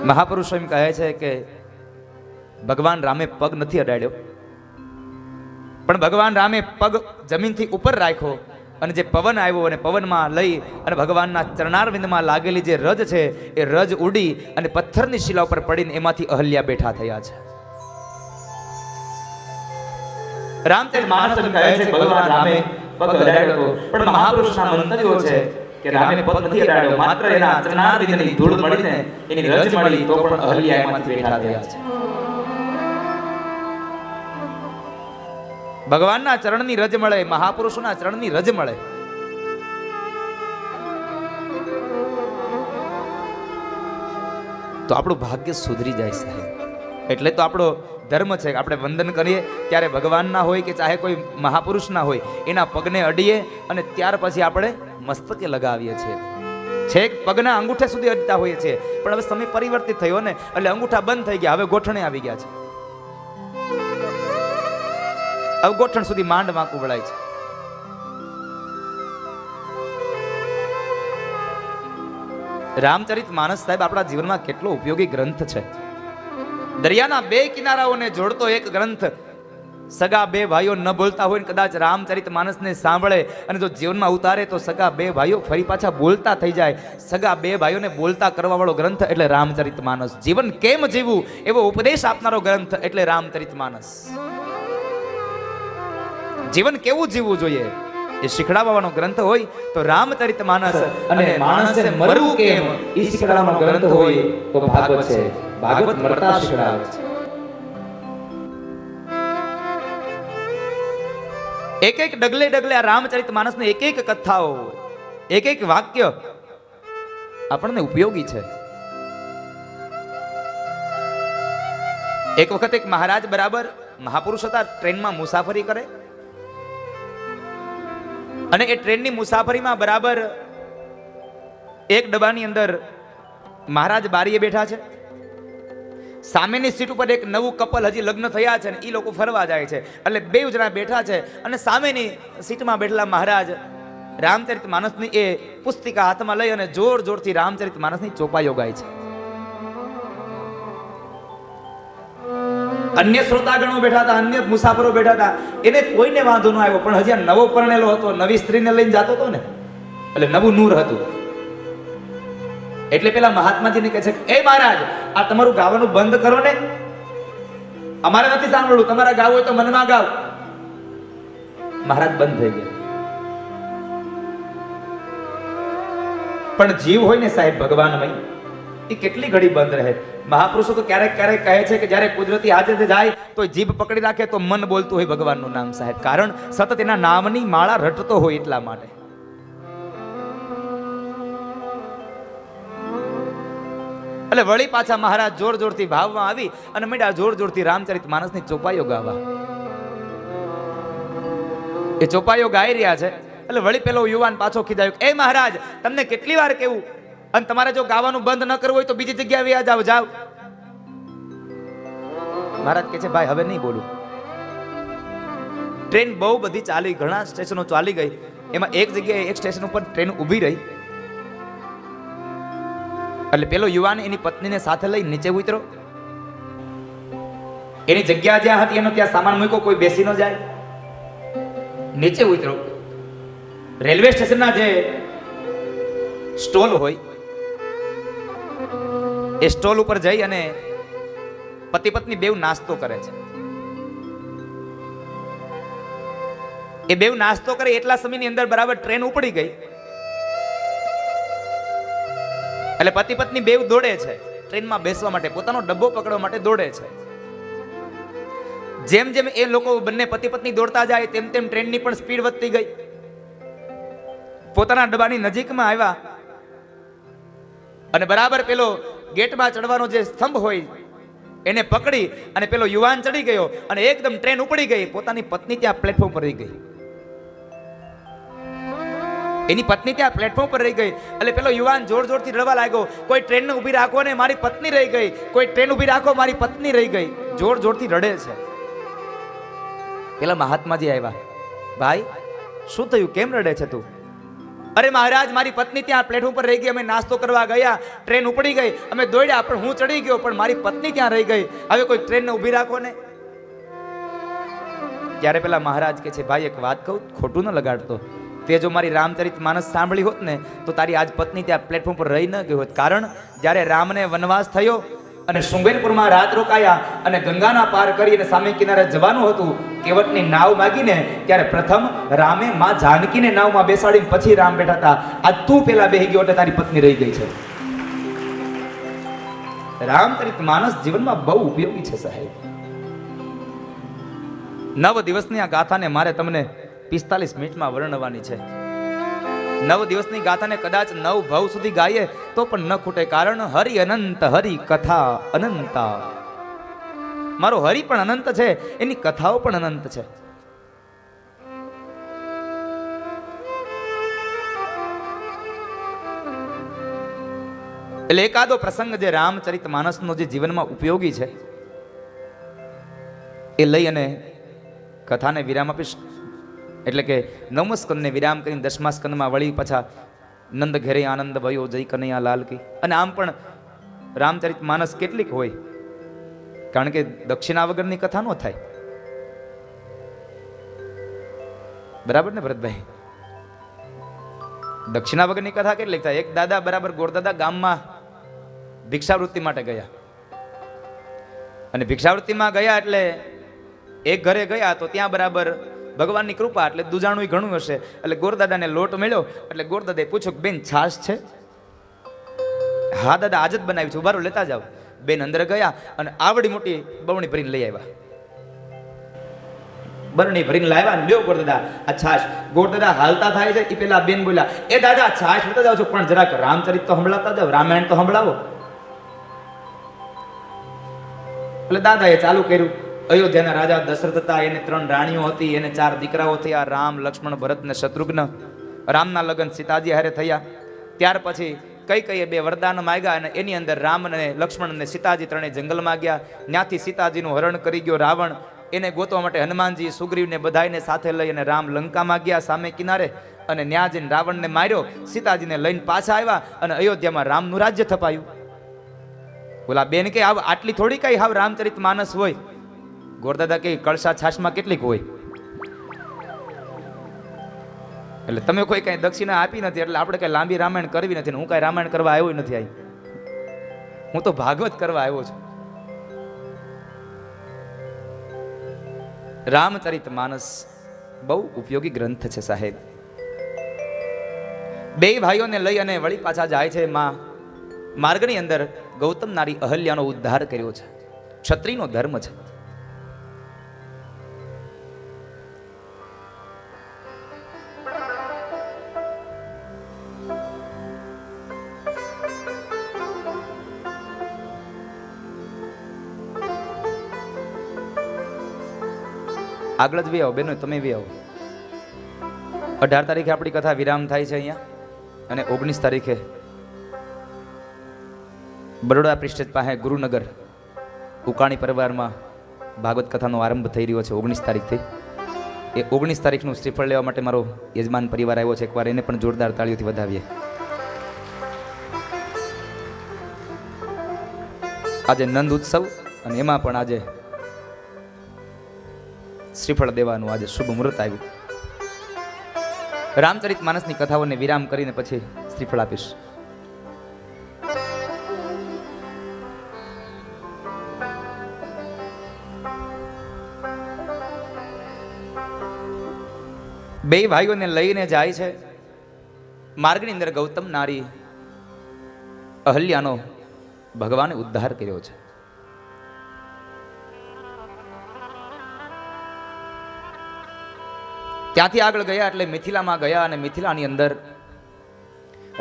મહાપુરુષો એમ કહે છે કે ભગવાન રામે પગ નથી અડાડ્યો, પણ ભગવાન રામે પગ જમીનથી ઉપર રાખ્યો અને જે પવન આવ્યો અને પવનમાં લઈ અને ભગવાનના ચરણારવિંદમાં લાગેલી જે રજ છે એ રજ ઉડી અને પથ્થરની શિલા ઉપર પડીને એમાંથી અહલ્યા બેઠા થયા છે. રામચરિત માનસ કહે છે ભગવાન રામે પગ અડાડ્યો, પણ મહાપુરુષના મંતવ્યો છે કે રામે પગ નથી અડાડ્યો, માત્ર એના ચરણારવિંદની ધૂળ મળીને એની રજ મળી તો પણ અહલ્યા એમાંથી બેઠા થયા છે. ભગવાનના ચરણની રજ મળે, મહાપુરુષોના ચરણની રજ મળે. તો આપણું ભાગ્ય સુધરી જાય સાહેબ. એટલે તો આપણો ધર્મ છે કે આપણે વંદન કરીએ ત્યારે ભગવાનના હોય કે ચાહે કોઈ મહાપુરુષના હોય એના પગને અડીએ અને ત્યાર પછી આપણે મસ્તકે લગાવીએ છીએ. છેક પગના અંગૂઠે સુધી અડતા હોઈએ છીએ, પણ હવે સમય પરિવર્તિત થયો ને એટલે અંગૂઠા બંધ થઈ ગયા, હવે ગોઠણે આવી ગયા છે. હવે ગોઠણ સુધી માંડ વાંકું વળાય છે. રામચરિત માનસ સાહેબ આપણા જીવનમાં કેટલો ઉપયોગી ગ્રંથ છે. દરિયાના બે કિનારાઓને જોડતો એક ગ્રંથ. સગા બે ભાઈઓ ન બોલતા હોય ને કદાચ રામચરિત માનસને સાંભળે અને જો જીવનમાં ઉતારે તો સગા બે ભાઈઓ ફરી પાછા બોલતા થઈ જાય. સગા બે ભાઈઓને બોલતા કરવા વાળો ગ્રંથ એટલે રામચરિત માનસ. જીવન કેમ જીવવું એવો ઉપદેશ આપનારો ગ્રંથ એટલે રામચરિત માનસ. જીવન કેવું જીવવું જોઈએ એ શીખડાવવાનો ગ્રંથ હોય તો રામચરિત માનસ, અને માણસે મરવું કેમ એ શીખડાવવાનો ગ્રંથ હોય તો ભાગવત છે. ભાગવત મરતા શીખડાવે છે. એક એક ડગલે ડગલે આ રામચરિત માનસની એક એક કથાઓ, એક એક વાક્ય આપણને ઉપયોગી છે. એક વખત એક મહારાજ બરાબર મહાપુરુષ હતા, ટ્રેનમાં મુસાફરી કરે અને એ ટ્રેનની મુસાફરીમાં બરાબર એક ડબ્બાની અંદર મહારાજ બારીએ બેઠા છે. સામેની સીટ ઉપર એક નવું કપલ હજી લગ્ન થયા છે ને એ લોકો ફરવા જાય છે, એટલે બે જણા બેઠા છે અને સામેની સીટમાં બેઠેલા મહારાજ રામચરિત માનસની એ પુસ્તિકા હાથમાં લઈ અને જોર જોરથી રામચરિત માનસની ચોપાઈઓ ગાય છે. અન્ય શ્રોતાગણો બેઠા હતા, અન્ય મુસાફરો બેઠા હતા, એને કોઈને વાંધો ન આવ્યો, પણ હજી નવો પરણેલો હતો, નવી સ્ત્રીને લઈને જતો હતો ને એટલે નવું નૂર હતું. એટલે પેલા મહાત્માજીને કહે છે એ મહારાજ આ તમારું ગાવાનું બંધ કરો ને, અમારે નથી સાંભળવું, તમારા ગાવું હોય તો મનમાં ગાવ. મહારાજ બંધ થઈ ગયા. પણ જીવ હોય ને સાહેબ ભગવાનમય, એ કેટલી ઘડી બંધ રહે. મહાપુરુષો તો ક્યારેક ક્યારેક કહે છે કે જ્યારે કુદરતી હાજર જાય તો જીભ પકડી રાખે તો મન બોલતું હોય ભગવાનનું નામ સાહેબ, કારણ સતત એના નામની માળા રટતો હોય એટલા માટે. એટલે વળી પાછા મહારાજ જોર જોરથી ભાવમાં આવી અને મીડા જોર જોરથી રામચરિત માનસની ચોપાઈઓ ગાવા. એ ચોપાઈઓ ગાઈ રહ્યા છે એટલે વળી પેલો યુવાન પાછો ખીજાયો, એ મહારાજ તમને કેટલી વાર કેવું, અને તમારે જો ગાવાનું બંધ ન કરવું હોય તો બીજી જગ્યાએ વ્યા જાવ જાવ. મહારાજ કહે છે ભાઈ હવે નહીં બોલું. ટ્રેન બહુ બધી ચાલી, ઘણા સ્ટેશનો ચાલી ગઈ, એમાં એક જગ્યાએ એક સ્ટેશન ઉપર ટ્રેન ઊભી રહી. એટલે પેલો યુવાન એની પત્નીને સાથે લઈ નીચે ઉતરો. એની જગ્યા જ્યાં હતી એનો ત્યાં સામાન મૂક્યો, કોઈ બેસી ન જાય. નીચે ઉતરો. રેલવે સ્ટેશનના જે સ્ટોલ હોય એ સ્ટોલ ઉપર જઈ અને પતિ પત્ની બેવ નાસ્તો કરે છે. એ બેવ નાસ્તો કરે એટલા સમયની અંદર બરાબર ટ્રેન ઉપડી ગઈ. એટલે પતિ પત્ની બેવ દોડે છે ટ્રેનમાં બેસવા માટે, પોતાનો ડબ્બો પકડવા માટે દોડે છે. જેમ જેમ એ લોકો બંને પતિ પત્ની દોડતા જાય તેમ તેમ ટ્રેનની પણ સ્પીડ વધતી ગઈ. પોતાના ડબ્બાની નજીકમાં આવ્યા અને બરાબર પેલો ગેટમાં ચડવાનો જે સ્તંભ હોય એને પકડી અને પેલો યુવાન ચડી ગયો અને એકદમ ટ્રેન ઉપડી ગઈ. પોતાની પત્ની ત્યાં પ્લેટફોર્મ પર રહી ગઈ. એની પત્ની ત્યાં પ્લેટફોર્મ પર રહી ગઈ. એટલે પેલો યુવાન જોર જોરથી રડવા લાગ્યો, કોઈ ટ્રેન ને ઊભી રાખો ને મારી પત્ની રહી ગઈ, કોઈ ટ્રેન ઊભી રાખો મારી પત્ની રહી ગઈ. જોર જોરથી રડે છે. પેલા મહાત્માજી આવ્યા, ભાઈ શું થયું, કેમ રડે છે તું? અરે મહારાજ, મારી પત્ની ત્યાં પ્લેટફોર્મ પર રહી ગઈ. અમે નાસ્તો કરવા ગયા, ટ્રેન ઉપડી ગઈ, અમે દોડ્યા, પણ હું ચડી ગયો, પણ મારી પત્ની ત્યાં રહી ગઈ. હવે કોઈ ટ્રેનને ઊભી રાખો ને. ત્યારે પેલા મહારાજ કે છે, ભાઈ એક વાત કહું, ખોટું ન લગાડતો. તે જો મારી રામચરિત માનસ સાંભળી હોત ને તો તારી આજ પત્ની ત્યાં પ્લેટફોર્મ પર રહી ન ગઈ હોત. કારણ જ્યારે રામને વનવાસ થયો અને શૃંગેરપુરમાં રાત રોકાયા અને ગંગાના પાર કરી અને સામે કિનારે જવાનું હતું, કેવટની નાવ માગીને, ત્યારે પ્રથમ રામે માં જાનકીને નાવમાં બેસાડીને પછી રામ બેઠા હતા. આજ તું પેલા બેહી ગયો એટલે તારી પત્ની રહી ગઈ છે. રામચરિત માનસ જીવનમાં બહુ ઉપયોગી છે સાહેબ. 9 દિવસની આ ગાથાને મારે તમને 45 મિનિટમાં વર્ણવવાની છે. 9 દિવસની ગાથાને કદાચ 9 ભાવ સુધી ગાઈએ તો પણ ન ખૂટે. કારણ હરિ અનંત, હરિ કથા અનંતા. મારો હરિ પણ અનંત છે, એની કથાઓ પણ અનંત છે. એટલે એકાદો પ્રસંગ જે રામચરિત માનસનો જે જીવનમાં ઉપયોગી છે એ લઈ અને કથાને વિરામ આપીશ. એટલે કે 9મા સ્કંદને વિરામ કરીને 10મા સ્કંદમાં વળી પાછા નંદ ઘેરે આનંદ ભયો જય કનૈયા લાલ કી. અને આમ પણ રામચરિત માનસ કેટલીક હોય, કારણ કે દક્ષિણા વગરની કથા ન થાય. બરાબર ને ભરતભાઈ? દક્ષિણા વગરની કથા કેટલીક થાય. એક દાદા બરાબર ગોરદાદા ગામમાં ભિક્ષાવૃત્તિ માટે ગયા, અને ભિક્ષાવૃત્તિમાં ગયા એટલે એક ઘરે ગયા તો ત્યાં બરાબર ભગવાનની કૃપા એટલે દુજાણું ઘણું હશે. એટલે ગોરદાદાને લોટ મળ્યો એટલે ગોરદાદાએ પૂછ્યું, બેન છાશ છે? હા દાદા, આજ જ બનાવી છે, ઉભારો લેતા જાવ. બેન અંદર ગયા અને આવડી મોટી બરણી ભરીને લઈ આવ્યા. બરણી ભરીને લાવ્યા ને લ્યો ગોરદાદા આ છાશ. ગોરદાદા હાલતા થાય છે એ પેલા બેન બોલ્યા, એ દાદા છાશ લેતા જાવ છો, પણ જરાક રામચરિત તો સંભળાતા જાવ, રામાયણ તો સંભળાવો. એટલે દાદાએ ચાલુ કર્યું. અયોધ્યાના રાજા દશરથ હતા, એને 3 રાણીઓ હતી, એને 4 દીકરાઓ થયા, રામ, લક્ષ્મણ, ભરત ને શત્રુઘ્ન. રામના લગ્ન સીતાજી હારે થયા. ત્યાર પછી કઈ 2 વરદાન માંગ્યા અને એની અંદર રામ અને લક્ષ્મણ અને સીતાજી ત્રણેય જંગલમાં ગયા. ત્યાંથી સીતાજીનું હરણ કરી ગયો રાવણ. એને ગોતવા માટે હનુમાનજી, સુગ્રીવને બધાને સાથે લઈ અને રામ લંકામાં ગયા સામે કિનારે, અને ન્યા જઈને રાવણને માર્યો. સીતાજીને લઈને પાછા આવ્યા અને અયોધ્યામાં રામનું રાજ્ય થપાયું. બોલા બેન કે આટલી થોડી કઈ હાવ રામચરિત માનસ હોય? ગોરદાદા કે કળશા છાશમાં કેટલીક હોય? એટલે તમે કોઈ કઈ દક્ષિણા આપી નથી, એટલે આપણે કઈ લાંબી રામાયણ કરવી નથી. હું કઈ રામાયણ કરવા આવ્યો નથી અહીં, હું તો ભાગવત કરવા આવ્યો છું. રામચરિત માનસ બહુ ઉપયોગી ગ્રંથ છે સાહેબ. 2 ભાઈઓને લઈ અને વળી પાછા જાય છે. માર્ગની અંદર ગૌતમ નારી અહલ્યાનો ઉદ્ધાર કર્યો છે. ક્ષત્રિયનો ધર્મ છે. આગળ જ વી આવો બેનો, તમે વી આવો. 18 તારીખે આપણી કથા વિરામ થાય છે અહીંયા, અને 19 તારીખે બરોડા પ્રિસ્ટેજ પાસે ગુરુનગર ઉકાણી પરિવારમાં ભાગવત કથાનો આરંભ થઈ રહ્યો છે 19 તારીખથી. એ 19 તારીખનું શ્રીફળ લેવા માટે મારો યજમાન પરિવાર આવ્યો છે. એકવાર એને પણ જોરદાર તાળીઓથી વધાવીએ. આજે નંદ ઉત્સવ અને એમાં પણ આજે શ્રીફળ દેવાનું આજે શુભ મુહૂર્ત આવ્યું. રામચરિત માનસની કથાઓને વિરામ કરીને પછી શ્રીફળ આપીશ. બે ભાઈઓને લઈને જાય છે. માર્ગની અંદર ગૌતમ નારી અહલ્યાનો ભગવાને ઉદ્ધાર કર્યો છે. ત્યાંથી આગળ ગયા એટલે મિથિલામાં ગયા, અને મિથિલાની અંદર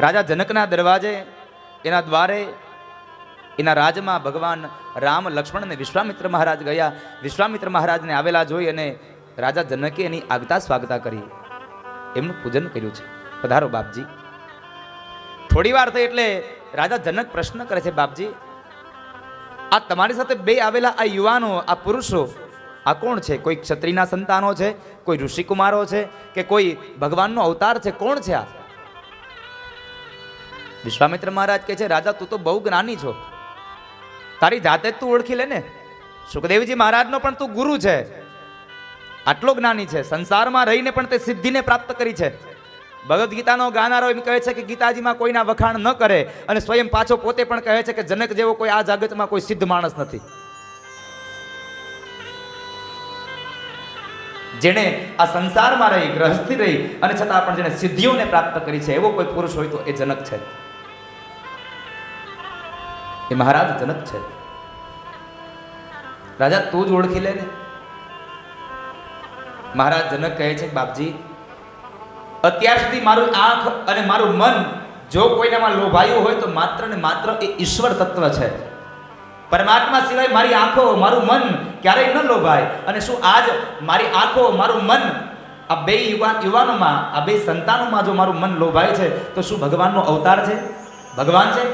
રાજા જનકના દરવાજે, એના દ્વારે, એના રાજમાં ભગવાન રામ, લક્ષ્મણ અને વિશ્વામિત્ર મહારાજ ગયા. વિશ્વામિત્ર મહારાજને આવેલા જોઈ અને રાજા જનકે એની આગતા સ્વાગતા કરી, એમનું પૂજન કર્યું છે. પધારો બાપજી. થોડી વાર થઈ એટલે રાજા જનક પ્રશ્ન કરે છે, બાપજી આ તમારી સાથે 2 આવેલા આ યુવાનો, આ પુરુષો, આ કોણ છે? કોઈ ક્ષત્રિયના સંતાનો છે, કોઈ ઋષિકુમારો છે, કે કોઈ ભગવાનનો અવતાર છે? કોણ છે આ? વિશ્વામિત્ર મહારાજ કહે છે, રાજા તું તો બહુ જ્ઞાની છો, તારી જાતે જ તું ઓળખી લે ને. સુખદેવજી મહારાજનો પણ તું ગુરુ છે, આટલો જ્ઞાની છે, સંસારમાં રહીને પણ તે સિદ્ધિને પ્રાપ્ત કરી છે. ભગવદ્ ગીતાનો ગાનારો એમ કહે છે કે ગીતાજીમાં કોઈના વખાણ ન કરે, અને સ્વયં પાછો પોતે પણ કહે છે કે જનક જેવો કોઈ આ જગતમાં કોઈ સિદ્ધ માણસ નથી. જેણે આ સંસારમાં રહી, ગ્રહસ્થી રહી અને છતાં પણ જેને સિદ્ધિઓને પ્રાપ્ત કરી છે, એવો કોઈ પુરુષ હોય તો એ જનક છે, એ મહારાજ જનક છે. રાજા તું જ ઓળખી લે ને. મહારાજ જનક કહે છે, બાપજી અત્યાર સુધી મારું આંખ અને મારું મન જો કોઈનામાં લોભાયું હોય તો માત્ર ને માત્ર એ ઈશ્વર તત્વ છે. પરમાત્મા સિવાય મારી આંખો, મારું મન ક્યારેય ન લોભાય. અને શું આજ મારી આંખો, મારું મન, આ બે યુવાનોમાં, આ બે સંતાનોમાં જો મારું મન લોભાય છે તો શું ભગવાનનો અવતાર છે? ભગવાન છે?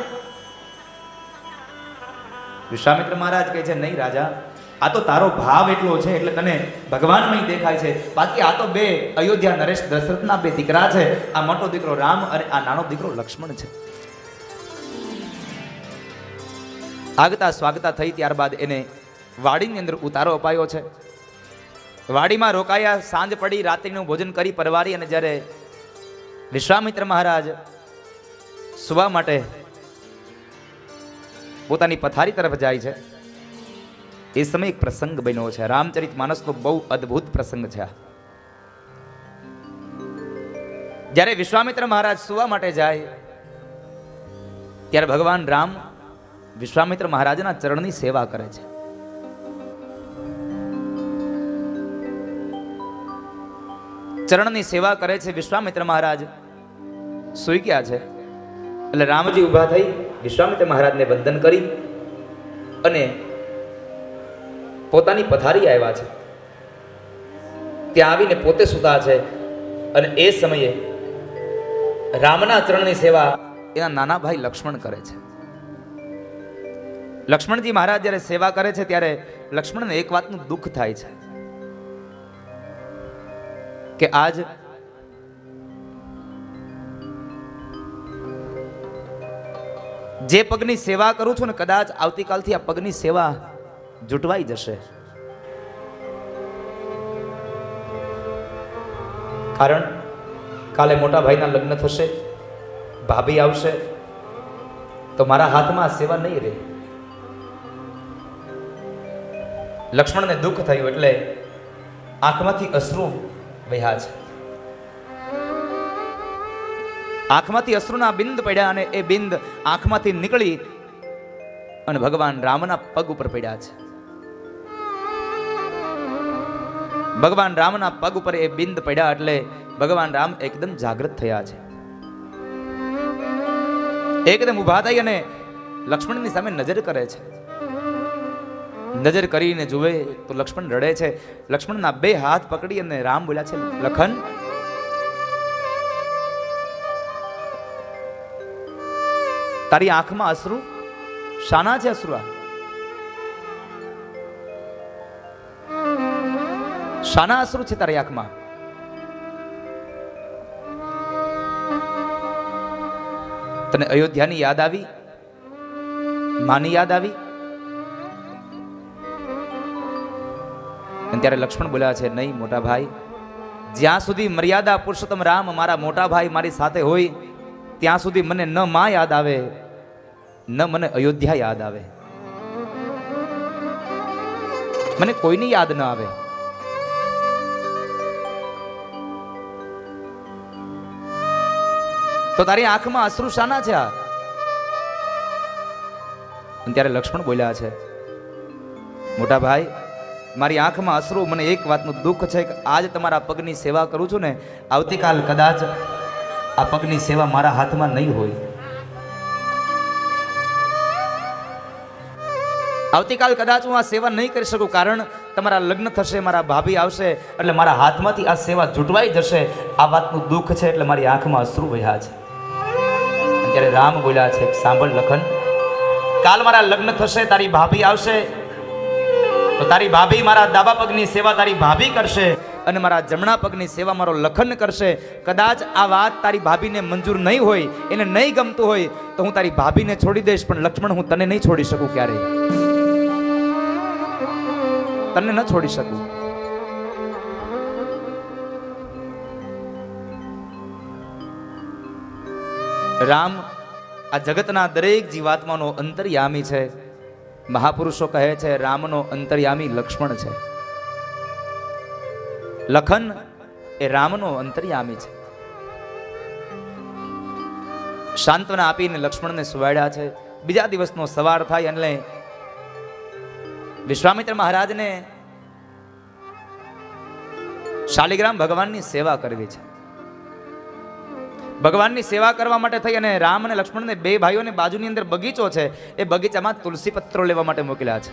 વિશ્વામિત્ર મહારાજ કહે છે, નહીં રાજા, આ તો તારો ભાવ એટલો છે એટલે તને ભગવાનમય દેખાય છે. બાકી આ તો બે અયોધ્યા નરેશ દશરથના બે દીકરા છે. આ મોટો દીકરો રામ અને આ નાનો દીકરો લક્ષ્મણ છે. આગતા સ્વાગતા થઈ ત્યારબાદ એને વાડીની અંદર ઉતારો અપાયો છે. વાડીમાં રોકાયા, સાંજ પડી, રાત્રિનું ભોજન કરી પરવારી અને જ્યારે વિશ્વામિત્ર મહારાજ સુવા માટે પોતાની પથારી તરફ જાય છે, એ સમય એક પ્રસંગ બન્યો છે. રામચરિત માનસનો બહુ અદ્ભુત પ્રસંગ છે. જ્યારે વિશ્વામિત્ર મહારાજ સુવા માટે જાય ત્યારે ભગવાન રામ વિશ્વામિત્ર મહારાજના ચરણની સેવા કરે છે. ચરણની સેવા કરે છે. વિશ્વામિત્ર મહારાજ સૂઈ ગયા છે એટલે રામજી ઊભા થઈ વિશ્વામિત્ર મહારાજને વંદન કરી અને પોતાની પથારી આવ્યા છે. ત્યાં આવીને પોતે સૂતા છે અને એ સમયે રામના ચરણની સેવા એના નાના ભાઈ લક્ષ્મણ કરે છે. લક્ષ્મણજી મહારાજ જ્યારે સેવા કરે છે ત્યારે લક્ષ્મણને એક વાતનું દુઃખ થાય છે કે આજ જે પગની સેવા કરું છું ને, કદાચ આવતીકાલથી આ પગની સેવા જૂટવાઈ જશે. કારણ કાલે મોટા ભાઈના લગ્ન થશે, ભાભી આવશે તો મારા હાથમાં સેવા નહીં રહે. લક્ષ્મણને દુઃખ થયું એટલે આંખમાંથી અશ્રુ વહ્યા છે. આંખમાંથી અશ્રુના બિંદ પડ્યા અને એ બિંદ આંખમાંથી નીકળી અને ભગવાન રામના પગ ઉપર પડ્યા છે. ભગવાન રામના પગ ઉપર એ બિંદ પડ્યા એટલે ભગવાન રામ એકદમ જાગૃત થયા છે. એકદમ ઊભા થઈ અને લક્ષ્મણની સામે નજર કરે છે. નજર કરીને જુએ તો લક્ષ્મણ રડે છે. લક્ષ્મણના બે હાથ પકડી અને રામ બોલ્યા છે, લખન, તારી આંખમાં અશ્રુ શાના છે? અશ્રુ શાના અશ્રુ છે તારી આંખમાં? તને અયોધ્યાની યાદ આવી? માની યાદ આવી? અને ત્યારે લક્ષ્મણ બોલ્યા છે, નહીં મોટા ભાઈ, જ્યાં સુધી મર્યાદા પુરુષોત્તમ રામ મારા મોટા ભાઈ મારી સાથે હોય ત્યાં સુધી મને ન માં યાદ આવે, ન મને અયોધ્યા યાદ આવે, મને કોઈની યાદ ન આવે. તો તારી આંખમાં અશ્રુ શાના છે? અને ત્યારે લક્ષ્મણ બોલ્યા છે, મોટા ભાઈ, મારી આંખમાં અશ્રુ, મને એક વાતનું દુઃખ છે કે આજ તમારા પગની સેવા કરું છું ને, આવતીકાલ કદાચ આ પગની સેવા મારા હાથમાં નહીં હોય. આવતીકાલ કદાચ હું આ સેવા નહીં કરી શકું, કારણ તમારા લગ્ન થશે, મારા ભાભી આવશે એટલે મારા હાથમાંથી આ સેવા જૂટવાઈ જશે. આ વાતનું દુઃખ છે એટલે મારી આંખમાં અશ્રુ વહ્યા છે. ત્યારે રામ બોલ્યા છે, સાંભળ લખન, કાલ મારા લગ્ન થશે, તારી ભાભી આવશે તો તારી ભાભી મારા ડાબા પગની સેવા તારી ભાભી કરશે અને મારા જમણા પગની સેવા મારો લખન કરશે. કદાચ આ વાત તારી ભાભીને મંજૂર નહીં હોય, એને નહીં ગમતું હોય તો હું તારી ભાભીને છોડી દઈશ, પણ લક્ષ્મણ હું તને નહીં છોડી શકું, ક્યારેય તને ન છોડી શકું. રામ આ જગતના દરેક જીવાત્માનો અંતર્યામી છે. મહાપુરુષો કહે છે રામનો અંતર્યામી લક્ષ્મણ છે. લખન એ રામનો અંતર્યામી છે. સાંત્વના આપીને લક્ષ્મણને સુવાડ્યા છે. બીજા દિવસનો સવાર થાય એટલે વિશ્વામિત્ર મહારાજને શાલિગ્રામ ભગવાનની સેવા કરવી છે. ભગવાનની સેવા કરવા માટે થઈ અને રામ અને લક્ષ્મણને બે ભાઈઓને બાજુની અંદર બગીચો છે, એ બગીચામાં તુલસી પત્રો લેવા માટે મોકલ્યા છે.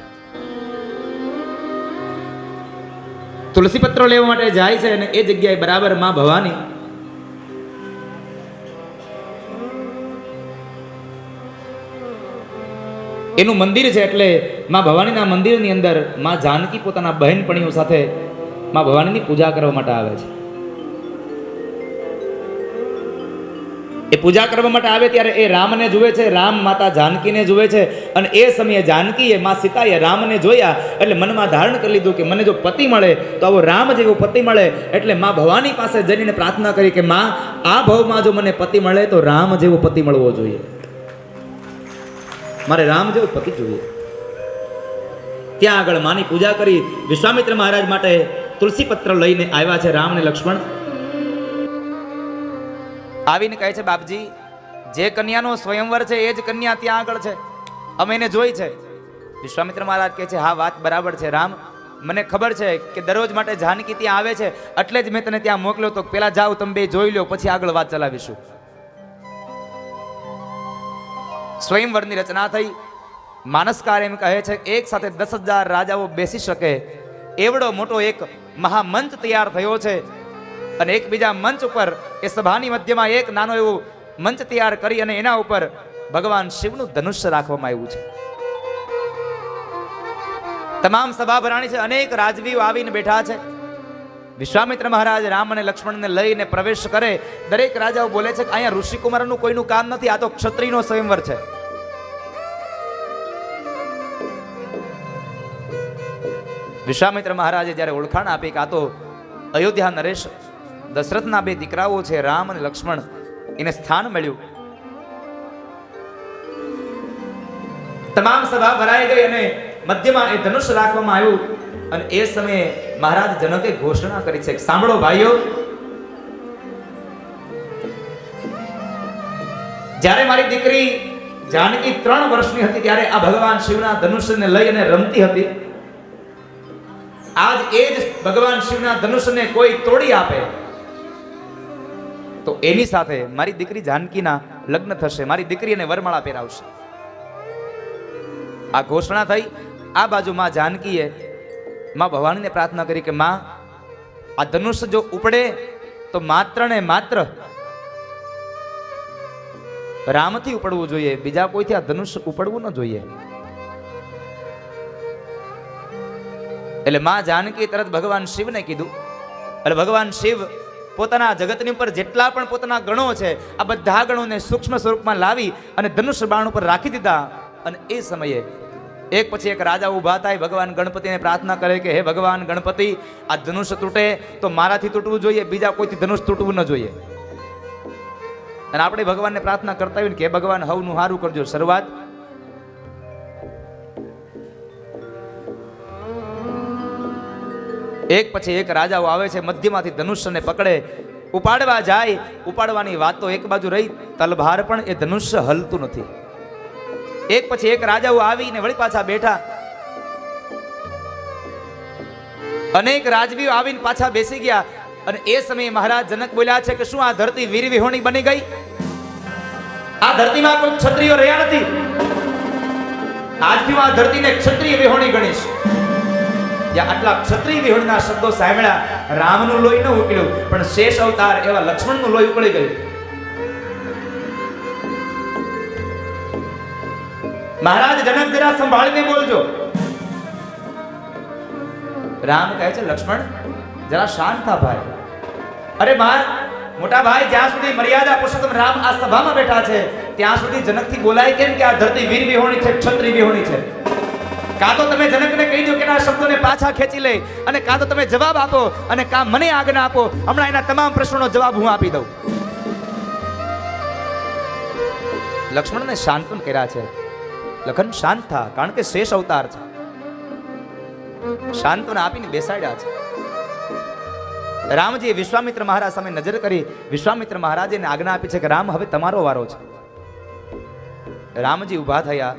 તુલસી પત્રો લેવા માટે જાય છે અને એ જગ્યાએ બરાબર માં ભવાની એનું મંદિર છે. એટલે માં ભવાનીના મંદિરની અંદર માં જાનકી પોતાના બહેનપણીઓ સાથે માં ભવાનીની પૂજા કરવા માટે આવે છે. એ પૂજા કરવા માટે આવે ત્યારે એ રામને જુએ છે, રામ માતા જાનકીને જુએ છે. અને એ સમયે જાનકીએ માં સીતાએ રામને જોયા એટલે મનમાં ધારણ કરી લીધું કે મને જો પતિ મળે તો આવો રામ જેવો પતિ મળે. એટલે માં ભવાની પાસે જઈને પ્રાર્થના કરી કે માં આ ભવમાં જો મને પતિ મળે તો રામ જેવો પતિ મળવો જોઈએ, મારે રામ જેવો પતિ જોઈએ. ત્યાં આગળ માની પૂજા કરી વિશ્વામિત્ર મહારાજ માટે તુલસી પત્ર લઈને આવ્યા છે રામ અને લક્ષ્મણ. આવીને કહે છે બાપજી જે કન્યાનો સ્વયંવર છે એ જ કન્યા ત્યાં આગળ છે, અમે એને જોઈ છે. વિશ્વામિત્ર મહારાજ કહે છે હા વાત બરાબર છે રામ, મને ખબર છે કે દરરોજ માટે જાનકી ત્યાં આવે છે, એટલે જ મેં તને ત્યાં મોકલ્યો તો પેલા જાઓ તમે બે જોઈ લો, પછી આગળ વાત ચલાવીશું. સ્વયંવરની રચના થઈ. માનસકાર એમ કહે છે એક સાથે 10,000 રાજાઓ બેસી શકે એવડો મોટો એક મહામંચ તૈયાર થયો છે. અને એક બીજા મંચ ઉપર એ સભાની મધ્યમાં એક નાનો એવો મંચ તૈયાર કરી અને એના ઉપર ભગવાન શિવનું ધનુષ્ય રાખવામાં આવ્યું છે. તમામ સભા ભરાણી છે, અનેક રાજવીઓ આવીને બેઠા છે. વિશ્વામિત્ર મહારાજ રામ અને લક્ષ્મણને લઈને પ્રવેશ કરે. દરેક રાજાઓ બોલે છે કે અહીંયા ઋષિકુમારનું કોઈનું કામ નથી, આ તો ક્ષત્રિયનો સ્વયંવર છે. વિશ્વામિત્ર મહારાજે જ્યારે ઓળખાણ આપી કે આ તો અયોધ્યા નરેશ દશરથના બે દીકરાઓ છે રામ અને લક્ષ્મણ, એને સ્થાન મળ્યું. તમામ સભા ભરાઈ ગઈ અને મધ્યમાં એ ધનુષ રાખવામાં આવ્યું. અને એ સમયે મહારાજ જનકે ઘોષણા કરી છે, સાંભળો ભાઈઓ, જ્યારે મારી દીકરી જાનકી 3 વર્ષની હતી ત્યારે આ ભગવાન શિવના ધનુષને લઈ અને રમતી હતી. આજ એ જ ભગવાન શિવના ધનુષને કોઈ તોડી આપે તો એની સાથે મારી દીકરી જાનકીના લગ્ન થશે, મારી દીકરી એને વરમાળા પહેરાવશે. આ ઘોષણા થઈ. આ બાજુ માં જાનકીએ માં ભવાનીને પ્રાર્થના કરી કે માં આ ધનુષ જો ઉપડે તો માત્ર ને માત્ર રામથી ઉપડવું જોઈએ, બીજા કોઈથી આ ધનુષ ઉપડવું ન જોઈએ. એટલે માં જાનકી તરત ભગવાન શિવને કીધું. એટલે ભગવાન શિવ પોતાના જગતની ઉપર જેટલા પણ પોતાના ગણો છે આ બધા ગણોને સૂક્ષ્મ સ્વરૂપમાં લાવી અને ધનુષ બાણ ઉપર રાખી દીધા. અને એ સમયે એક પછી એક રાજા ઊભા થાય, ભગવાન ગણપતિને પ્રાર્થના કરે કે હે ભગવાન ગણપતિ, આ ધનુષ તૂટે તો મારાથી તૂટવું જોઈએ, બીજા કોઈથી ધનુષ તૂટવું ન જોઈએ. અને આપણે ભગવાનને પ્રાર્થના કરતા હોય ને કે ભગવાન હવનું હારું કરજો. શરૂઆત એક પછી એક રાજાઓ આવે છે, મધ્યમાંથી ધનુષ્યને પકડે, ઉપાડવા જાય. ઉપાડવાની વાત તો એક બાજુ રહી, તલભાર પણ એ ધનુષ્ય હલતું નથી. એક પછી એક રાજાઓ આવીને વળી પાછા બેઠા. અનેક રાજવીઓ આવીને પાછા બેસી ગયા. અને એ સમયે મહારાજ જનક બોલ્યા છે કે શું આ ધરતી વીર વિહોણી બની ગઈ? આ ધરતીમાં કોઈ ક્ષત્રિયો રહ્યા નથી. આજથી હું આ ધરતીને ક્ષત્રિય વિહોણી ગણીશ. આટલા ક્ષત્રિય વિહોણના શબ્દો સાંભળ્યા, રામનું લોહી ન ઉકળ્યું, પણ શેષ અવતાર એવા લક્ષ્મણનું લોહી ઉકળી ગયું. મહારાજ જનક જરા સંભાળીને બોલજો. રામ કહે છે લક્ષ્મણ જરા શાંત થા ભાઈ. અરે મોટા ભાઈ, જ્યાં સુધી મર્યાદા પુરુષોત્તમ રામ આ સભામાં બેઠા છે ત્યાં સુધી જનકથી બોલાય કેમ કે આ ધરતી વીર વિહોણી છે, ક્ષત્રિય વિહોણી છે? કાં તો તમે જનકને કહી દો કે આ શબ્દોને પાછા ખેંચી લે, અને કાં તો તમે જવાબ આપો, અને કાં મને આજ્ઞા આપો. હમણાં એના તમામ પ્રશ્નોનો જવાબ હું આપી દઉં. લક્ષ્મણને શાંતન કર્યા છે. લખન શાંત થા, કારણ કે શેષ અવતાર છે. શાંતન આપીને બેસાડ્યા છે. રામજીએ વિશ્વામિત્ર મહારાજ સામે નજર કરી વિશ્વામિત્ર મહારાજે આજ્ઞા આપી છે કે રામ, હવે તમારો વારો છે. રામજી ઊભા થયા.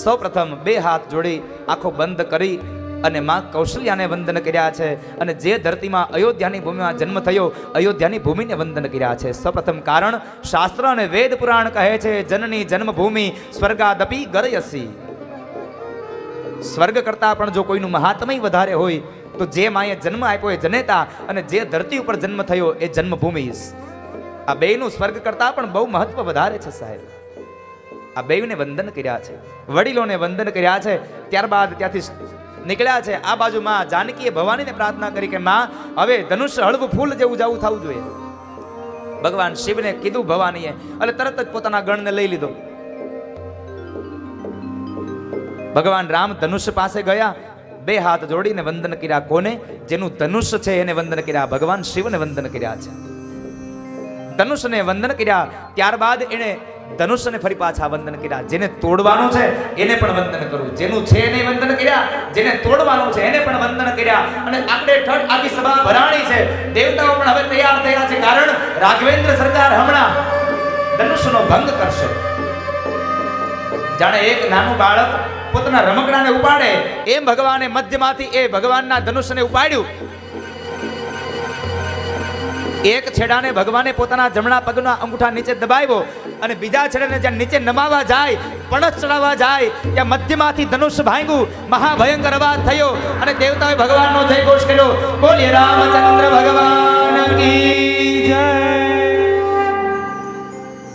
સૌપ્રથમ બે હાથ જોડી આંખો બંધ કરી અને માં કૌશલ્યાને વંદન કર્યા છે. અને જે ધરતીમાં અયોધ્યાની ભૂમિમાં જન્મ થયો, અયોધ્યાની ભૂમિને વંદન કર્યા છે. સૌપ્રથમ કારણ શાસ્ત્ર અને વેદ પુરાણ કહે છે, જનની જન્મભૂમિ સ્વર્ગાદપી ગરયસી. સ્વર્ગ કરતા પણ જો કોઈનું મહાત્મય વધારે હોય તો જે માએ જન્મ આપ્યો એ જનેતા, અને જે ધરતી ઉપર જન્મ થયો એ જન્મભૂમિ. આ બેયનું સ્વર્ગ કરતા પણ બહુ મહત્વ વધારે છે સાહેબ. આ બેયને વંદન કર્યા છે, વડીલોને વંદન કર્યા છે. ત્યારબાદ ત્યાંથી નીકળ્યા છે. આ બાજુ માં જાનકીએ ભવાનીને પ્રાર્થના કરી કે માં, હવે ધનુષ્ય હળવું ફૂલ જેવું જવું થવું જોઈએ. ભગવાન શિવને કીધું ભવાનીએ, એટલે તરત જ પોતાના ગણને લઈ લીધો. ભગવાન રામ ધનુષ્ય પાસે ગયા, બે હાથ જોડીને વંદન કર્યા. કોને? જેનું ધનુષ્ય છે એને વંદન કર્યા. ભગવાન શિવને વંદન કર્યા છે. ધનુષ્યને વંદન કર્યા. ત્યારબાદ એને ધનુષ્યને ફરી પાછા વંદન કર્યા. જેને તોડવાનું છે એને પણ વંદન કરવું. જેનું છે એને વંદન કર્યા, જેને તોડવાનું છે એને પણ વંદન કર્યા. અને આપણે ઠઠ આખી સભા ભરાણી છે. દેવતાઓ પણ હવે તૈયાર થયા છે, કારણ રાઘવેન્દ્ર સરકાર હમણાં ધનુષ્યનો ભંગ કરશે. જાણે એક નાનું બાળક પોતાના રમકડાને ઉપાડે એમ ભગવાને મધ્યમાંથી એ ભગવાનના ધનુષ્યને ઉપાડ્યું. એક છેડાને ભગવાને પોતાના જમણા પગના અંગૂઠા નીચે દબાવ્યો, અને બીજા છેડાને જ્યાં નીચે નમાવા જાય, પણસ ચડાવવા જાય, ત્યાં મધ્યમાંથી ધનુષ્ય ભાંગ્યું. મહાભયંકર અવાજ થયો અને દેવતાએ ભગવાનનો જય ઘોષ કર્યો. બોલીએ રામચંદ્ર ભગવાન કી જય.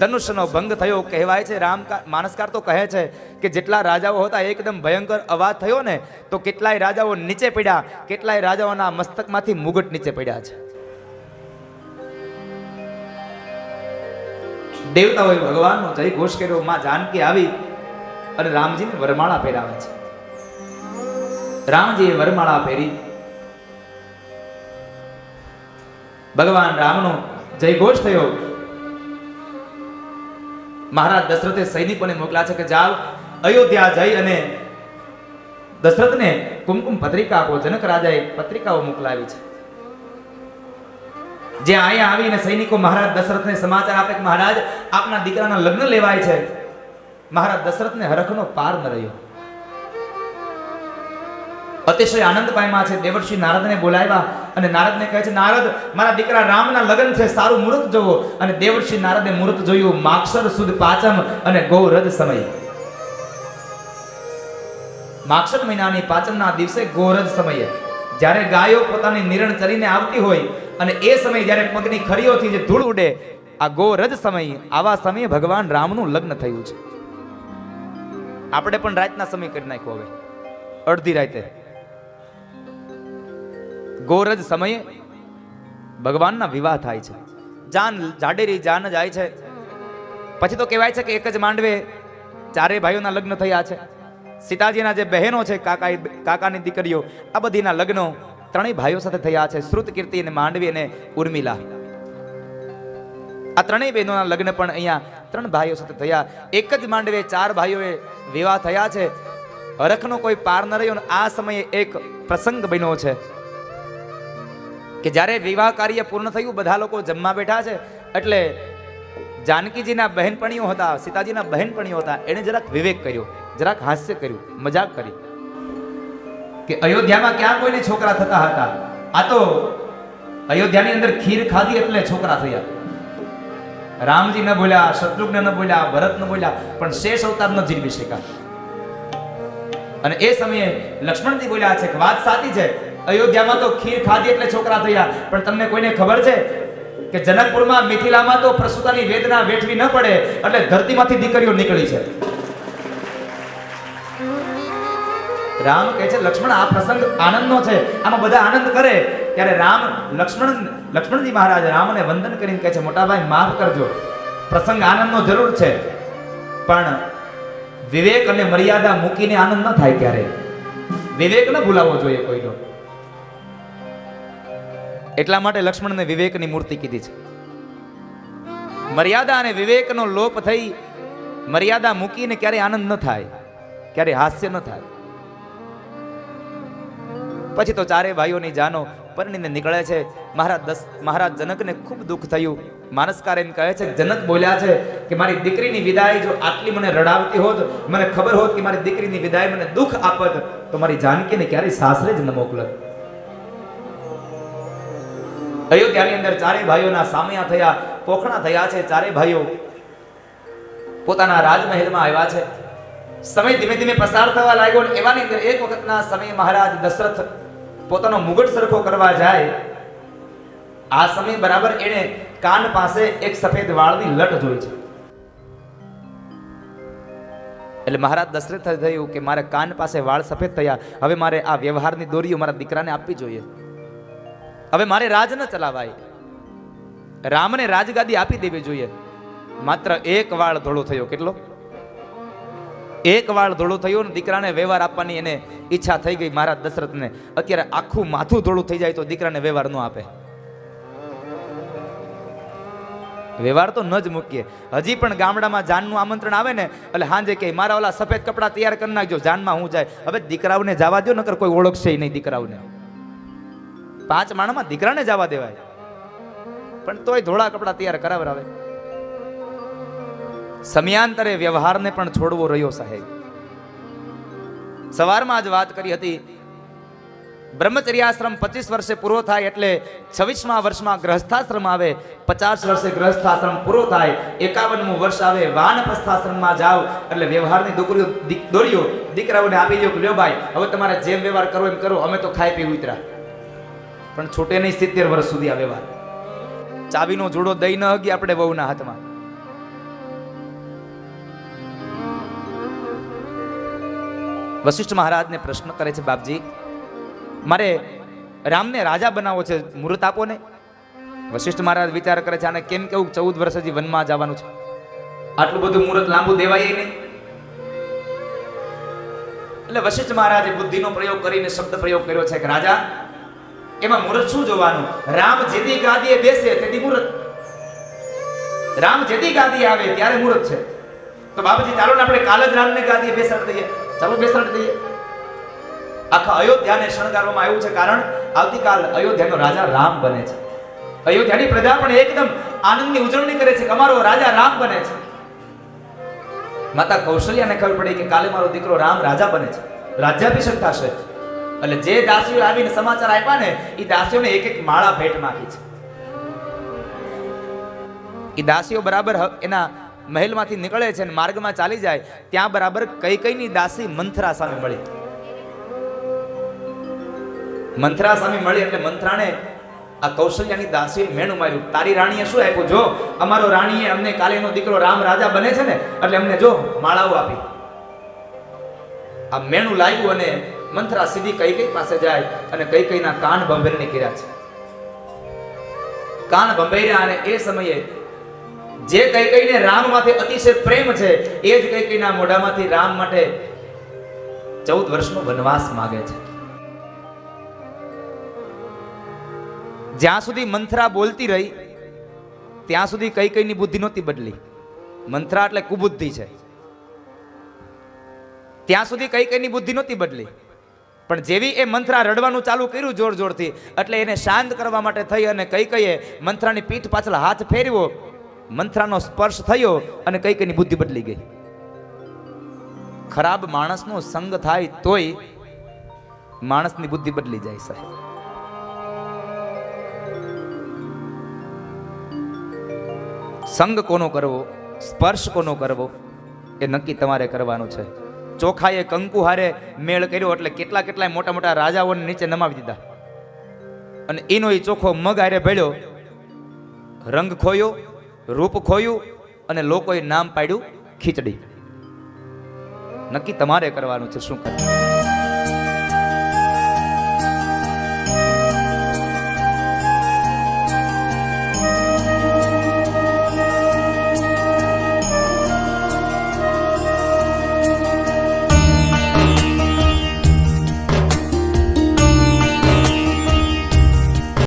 ધનુષ્યનો ભંગ થયો. કહેવાય છે, માનસકાર તો કહે છે કે જેટલા રાજાઓ હતા એકદમ ભયંકર અવાજ થયો ને, તો કેટલાય રાજાઓ નીચે પડ્યા, કેટલાય રાજાઓના મસ્તકમાંથી મુગટ નીચે પડ્યા છે. દેવતાઓએ ભગવાનનો જય ઘોષ કર્યો. માં જાનકી આવી અને રામજીને વરમાળા પહેરાવે છે. રામજીએ વરમાળા પહેરી. ભગવાન રામનો જય ઘોષ થયો. મહારાજ દશરથે સૈનિકોને મોકલ્યા છે કે જાઓ અયોધ્યા જઈ અને દશરથને કુમકુમ પત્રિકા આપો. જનક રાજાએ પત્રિકાઓ મોકલાવી છે. જે અહીંયા આવીને સૈનિકો મહારાજ દશરથને સમાચાર આપે કે મહારાજ આપના દીકરાના લગ્ન લેવાય છે. મહારાજ દશરથને હરખનો પાર ન રહ્યો. અતિશય આનંદ પામ્યા છે. દેવર્ષિ નારદને બોલાવ્યા અને નારદને કહે છે, નારદ, મારા દીકરા રામના લગ્ન છે, સારું મુહૂર્ત જોવો. અને દેવર્ષિ નારદે મુહૂર્ત જોયું. માક્ષર સુદ પાંચમ અને ગૌરજ સમય. માક્ષર મહિનાની પાંચમના દિવસે ગૌરજ સમયે જ્યારે ગાયો પોતાની નિરણ ચરીને આવતી હોય અને એ સમયે જ્યારે પગની ખરીઓથી જે ધૂળ ઉડે, આ ગોરજ સમય, આવા સમયે ભગવાન રામનું લગ્ન થયું છે. આપણે પણ રાતના સમય કરી નાખ્યો. હવે અડધી રાતે ગોરજ સમયે ભગવાનના વિવાહ થાય છે. જાન જાડેરી જાન જાય છે. પછી તો કહેવાય છે કે એક જ માંડવે ચારે ભાઈઓના લગ્ન થયા છે. સીતાજીના જે બહેનો છે, કાકાની દીકરીઓ, આ બધીના લગ્નો ત્રણેય ભાઈઓ સાથે થયા છે. શ્રુત, કીર્તિ અને માંડવી અને ઉર્મિલા. આ ત્રણેય બહેનોના લગ્ન પણ અહીંયા ત્રણ ભાઈઓ સાથે થયા. એક જ માંડવે ચાર ભાઈઓએ વિવાહ થયા છે. હરખનો કોઈ પાર ન રહ્યો. આ સમયે એક પ્રસંગ બન્યો છે કે જ્યારે વિવાહ કાર્ય પૂર્ણ થયું, બધા લોકો જમવા બેઠા છે. એટલે જાનકીજીના બહેનપણીઓ હતા, સીતાજીના બહેનપણીઓ હતા, એને જરાક વિવેક કર્યો, જરાક હાસ્ય કર્યું, મજાક કરી કે અયોધ્યામાં ક્યાં કોઈને છોકરા થતા હતા. આ તો અયોધ્યાની અંદર ખીર ખાધી એટલે છોકરા થયા. રામજી ન બોલ્યા, શત્રુઘ્ન ન બોલ્યા, ભરત ન બોલ્યા, પણ શેષ અવતાર ન જીવી શક્યા. અને એ સમયે લક્ષ્મણજી બોલ્યા છે કે વાત સાચી છે, અયોધ્યામાં તો ખીર ખાધી એટલે છોકરા થયા, પણ તમને કોઈને ખબર છે કે જનકપુરમાં, મિથિલામાં તો પ્રસૂતાની વેદના વેઠવી ન પડે એટલે ધરતીમાંથી દીકરીઓ નીકળી છે. રામ કહે છે, લક્ષ્મણ, આ પ્રસંગ આનંદનો છે, આમાં બધા આનંદ કરે, ત્યારે લક્ષ્મણજી મહારાજ રામને વંદન કરીને કહે છે, મોટા ભાઈ માફ કરજો, પ્રસંગ આનંદનો જરૂર છે, પણ વિવેક અને મર્યાદા મૂકીને આનંદ ન થાય. ક્યારે વિવેક ન ભૂલાવવો જોઈએ કોઈનો. એટલા માટે લક્ષ્મણને વિવેકની મૂર્તિ કીધી છે. મર્યાદા અને વિવેકનો લોપ થઈ મર્યાદા મૂકીને ક્યારે આનંદ ન થાય, ક્યારે હાસ્ય ન થાય. પછી તો ચારે ભાઈઓની જાનો પરણીને નીકળે છે. મહારાજ જનકને ખૂબ દુઃખ થયું. માનસકાર એમ કહે છે, જનક બોલ્યા છે કે મારી દીકરીની વિદાય જો આટલી મને રડાવતી હોત, મને ખબર હોત કે મારી દીકરીની વિદાય મને દુઃખ આપત, તો મારી જાનકીને ક્યારે સાસરે જ ન મોકલત. અયોધ્યાની અંદર ચારે ભાઈઓના સામયા થયા, પોખણા થયા છે. ચારે ભાઈઓ પોતાના રાજમહેલમાં આવ્યા છે. સમય ધીમે ધીમે પસાર થવા લાગ્યો. એવાની અંદર એક વખતના સમયે મહારાજ દશરથ પોતાનો મુગટ સરખો કરવા જાય. આ સમય બરાબર એને કાન પાસે એક સફેદ વાળની લટ જોઈ છે. એટલે મહારાજ દશરથ થયું કે મારે કાન પાસે વાળ સફેદ થયા, હવે મારે આ વ્યવહારની દોરીઓ મારા દીકરાને આપવી જોઈએ. હવે મારે રાજ ન ચલાવાય, રામને રાજગાદી આપી દેવી જોઈએ. માત્ર એક વાળ ધોળો થયો. કેટલો? એક વાળ ધોળું થયું ને દીકરાને વ્યવહાર આપવાની એને ઈચ્છા થઈ ગઈ મહારાજ દશરથને. અત્યારે આખું માથું ધોળું થઈ જાય તો દીકરાને વ્યવહાર ન આપે. વ્યવહાર તો ન જ મૂકીએ. હજી પણ ગામડામાં જાનનું આમંત્રણ આવે ને એટલે હાંજે કે મારા ઓલા સફેદ કપડા તૈયાર કરી નાખજો, જાનમાં હું જાય. હવે દીકરાઓને જવા દો, નકર કોઈ ઓળખશે નહીં દીકરાઓને. 5 માણસમાં દીકરાને જવા દેવાય, પણ તોય ધોળા કપડા તૈયાર કરાવરાવે. સમયાંતરે વ્યવહારને પણ છોડવો રહ્યો સાહેબ. સવારમાં જ વાત કરી હતી, બ્રહ્મચર્યાશ્રમ 25 વર્ષે પૂરો થાય એટલે 26મા વર્ષમાં ગ્રહસ્થાશ્રમ આવે. 50 વર્ષે ગ્રહસ્થાશ્રમ પૂરો થાય, 51મું વર્ષ આવે વાનપ્રસ્થાશ્રમમાં જાવ એટલે વ્યવહારની દોરીઓ દીકરાઓને આપી દો. લ્યો ભાઈ, હવે તમારે જેમ વ્યવહાર કરવો એમ કરો, અમે તો ખાઈ પી ઉતરા. પણ છૂટે નહીં 70 વર્ષ સુધી આ વ્યવહાર. ચાવીનો જોડો દઈ ન હગી આપણે વહુના હાથમાં. વશિષ્ઠ મહારાજને પ્રશ્ન કરે છે, બાપજી મારે રામને રાજા બનાવવો છે, મુહૂર્ત આપો ને. વશિષ્ઠ મહારાજ વિચાર કરે છે, આને કેમ કેવું 14 વર્ષ હજી વનમાં જવાનું છે, આટલું બધું મુહૂર્ત લાંબુ દેવાય નહીં. એટલે વશિષ્ઠ મહારાજે બુદ્ધિનો પ્રયોગ કરીને શબ્દ પ્રયોગ કર્યો છે કે રાજા, એમાં મુહૂર્ત શું જોવાનું? રામ જેથી ગાદીએ બેસે તેથી મુહૂર્ત, રામ જેથી ગાદીએ આવે ત્યારે મુહૂર્ત છે. તો બાપજી ચાલો ને આપણે કાલ જ રામને ગાદીએ બેસાડી દઈએ. ચાલો બેસાડી દઈએ. આખા અયોધ્યાને શણગારવામાં આવ્યું છે, કારણ આવતીકાલ અયોધ્યાનો રાજા રામ બને છે. અયોધ્યાની પ્રજા પણ એકદમ આનંદની ઉજવણી કરે છે કે અમારો રાજા રામ બને છે. માતા કૌશલ્યાને ખબર પડી કે કાલે મારો દીકરો રામ રાજા બને છે, રાજ્યાભિષેક થશે. એટલે જે દાસીઓ આવીને સમાચાર આપ્યા ને, એ દાસીઓને એક એક માળા ભેટમાં આપી છે. એ દાસીઓ બરાબર એના મહેલમાંથી નીકળે છે અને માર્ગમાં ચાલી જાય, ત્યાં બરાબર કઈકઈની દાસી મંથરા સામે મળી. મંથરા સામે મળી એટલે મંથરાને આ કૌશલ્યાની દાસીએ મેણું માર્યું. તારી રાણીએ શું આપ્યું? જો અમારો રાણીએ અમને કાલે એનો દીકરો રામ રાજા બને છે ને એટલે અમને જો માળાઓ આપી. આ મેણું લાવ્યું અને મંથરા સીધી કઈકઈ પાસે જાય અને કઈકઈના કાન ભંભેરને કર્યા છે. કાન ભંભેર્યા અને એ સમયે જે કઈકઈને રામ માટે અતિશય પ્રેમ છે એ જ કઈકઈના મોઢામાંથી રામ માટે 14 વર્ષનો વનવાસ માંગે છે. જ્યાં સુધી મંથરા બોલતી રહી ત્યાં સુધી કઈકઈની બુદ્ધિ નહોતી બદલી. મંથરા એટલે કુબુદ્ધિ છે. ત્યાં સુધી કઈકઈની બુદ્ધિ નહોતી બદલી, પણ જેવી એ મંથરા રડવાનું ચાલુ કર્યું જોર જોરથી, એટલે એને શાંત કરવા માટે થઈ અને કઈકઈએ મંથરાની પીઠ પાછળ હાથ ફેરવ્યો. મંથરાનો સ્પર્શ થયો અને કઈકઈની બુદ્ધિ બદલી ગઈ. ખરાબ માણસનો સંગ થાય તોય માણસની બુદ્ધિ બદલી જાય સાહેબ. સંગ કોનો કરવો, સ્પર્શ કોનો કરવો એ નક્કી તમારે કરવાનું છે. ચોખાએ કંકુ હારે મેળ કર્યો એટલે કેટલાય મોટા મોટા રાજાઓને નીચે નમાવી દીધા, અને એનો એ ચોખ્ખો મગ હારે ભેળ્યો, રંગ ખોયો, રૂપ ખોયું અને લોકોએ નામ પાડ્યું ખીચડી. નક્કી તમારે કરવાનું છે શું કરવું.